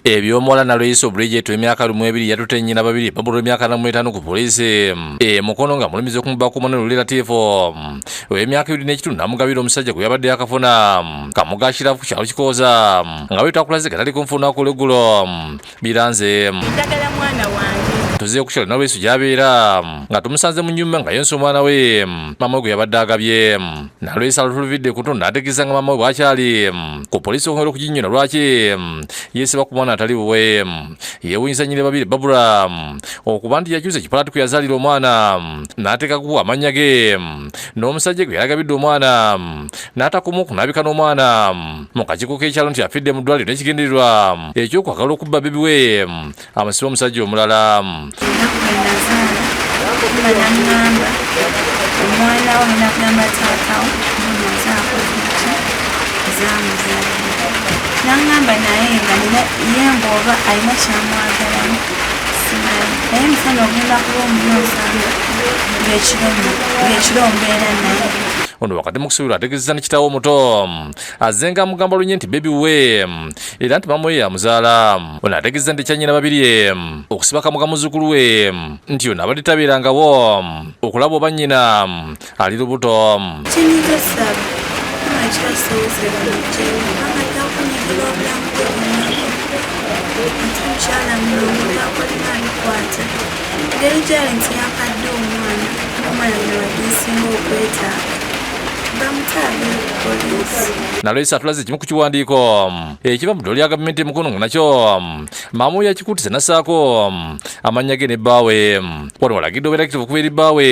Ebyo Omuwala na Loiso Bridget emyaka 2 yatutte nnyina babiri babula emyaka 45 ku poliisi mukono nga mulimiza okumubako omwana relativo emyaka 2 n'ekitundu namugabira omusajja gwe yabadde yakafuna kamugashira ku kyalo Kikooza nga bwe twakulaze Agataliikonfuufu kuleggulo biranze ndagala mwana wange tuze kukyalo na Loiso gy'abeera nga tumusanze mu nnyumba nga yensa omwana we mama we gwe yabadde agabye na Loiso alutuluvidde kutono n'ategeeza nga mama we bwakyali ku poliisi okwongera okuginnyona lwaki yeesiba ku mwana atali buwe yeewunyisa nnyina babiri babula okuba nti yakyusa ekipalaati kwe yazaalira omwana n'ateekaku amannya ge n'omusajja gwe yalagabidde omwana n'atakoma okunaabika n'omwana mu kakiiko k'ekyalo nti afidde mu ddwaliro n'ekigendererwa ekyokwagala okubba bebi we amusiba omusajja omulala. omwana we n'agamba taatawo n'angamba naye nga ye ng'oba alina kyamwagalamu simanyi naye musana ogenda kuba omuyonsanga ng'ekiro mbeera naye. Ono wakati mu kusuubira ategeezezza ne kitaawe omuto azze nga amugamba lunye nti bebi we era nti mama we yamuzaala. Ono ategeezezza nti kyannyina babiri okusiba kamuga muzzukulu we nti yonna abadde tabeerangawo okulaba oba nnyina ali lubuto. Kyenyiza saba ekyasoozera akunyigira obulamu omukyala mulongo yakolera alikwata engeri gyali nti yakadde omwana nawadde esinga okwetaaga bamutaagira ku poliisi. Na Loiso atulaze ekimu ku kiwandiiko ekiva mu ddolo lya gavumenti emukono nga nakyo mama we yakikuutise n'assaako amannya ge ne bbaawe. Wano walagidde obuwerakitivu okubeera bbaawe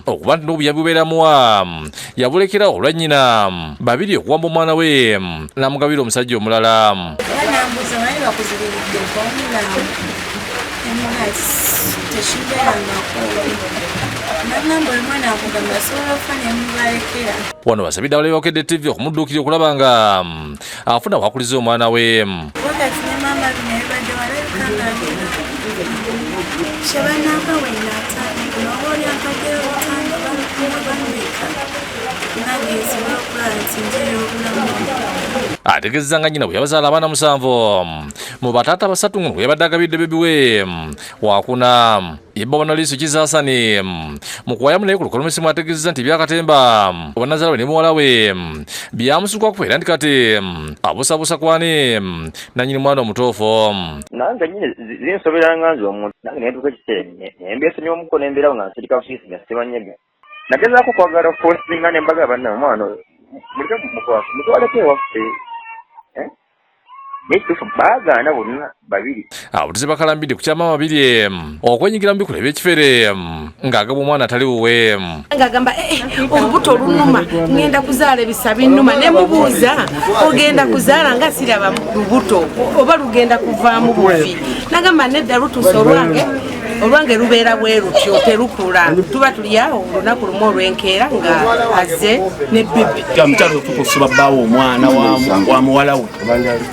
okuba nti n'obuyambi bubeeramuwa yabulekerawo olwa nnyina babiri okuwamba omwana we n'amugabira omusajja omulala. Nambuuza bali bakuzibiridde omulaamu tekibeerangako nagamba omwana akugamba asobola okufa nemubalekera. Wano basabidde abalabi ba Bukedde TV okumudduukirira okulaba nga afuna wakuliza omwana we. Wakati ne maama bino ebibadde walabika ng'agenda kyebannaaka wenaatandika oba oli akaddeo otanga bamubika nagezibwa okulaba nti njeyo obulamu. Ategeezezza nga nnyina bwe yabazaala abaana 7 mu bataata 3 bwe yabadde agabidde bebi we wakuna yebba wana Loiso kizaasani mu kuwayamu naye ku lukolomesimu ategeezezza nti byakatemba obanazaala we ne muwala we byamusukwaku era nti kati abusabusa kwani nannyini mwana omutoofu. Nange nyine zinsoberanga nze omuntu nange netuuka ekiseera embeeso n'omuko nembeerawo nga nsirika busiisi nga sibanyega nagezaako okwagala okuposinga nembaga banna omwana muleke mutwaleko ewaffe nekituufu baagaana bonna babiri. Abatuuze bakalambidde ku kyama babiri okwenyigira mu bikula eby'ekifere ng'agaba omwana atali wuwe. Ng'agamba olubuto olunuma ngenda kuzaala ebisa binnuma ne mubuuza ogenda kuzaala nga siraba lubuto oba lugenda kuvaamu bufi nagamba nedda lutuusa olwange lubeera bwe lutyo terukula tuba tuli awo olunaku lumu olw'enkeera nga azze ne bibi. Omukyalo okukusiba bbaawo omwana wa muwala we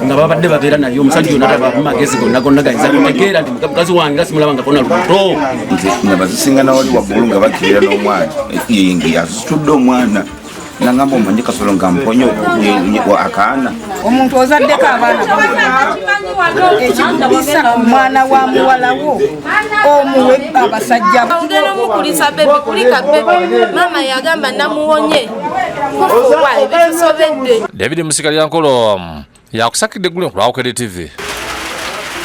nga babadde babeera naye omusajja yonna taba mumagezi gonna gayinza kutegeera nti mukazi wange nga simulaba nga kona lubuto. Nze nga bazisinga nawali waggulu nga bakeera n'omwana ngi azitudde omwana nangamba omanye kasolo nga mponyo akaana omuntu ozaddeko abaana ekikubisa omwana wa muwala wo omuwe abasajja ogenda omukulisa bebi kulika bebi maama yagamba namuwonye kufuwa ebitusobedde. David Musikalyankolo yakusakidde eggulu ku Bukedde TV.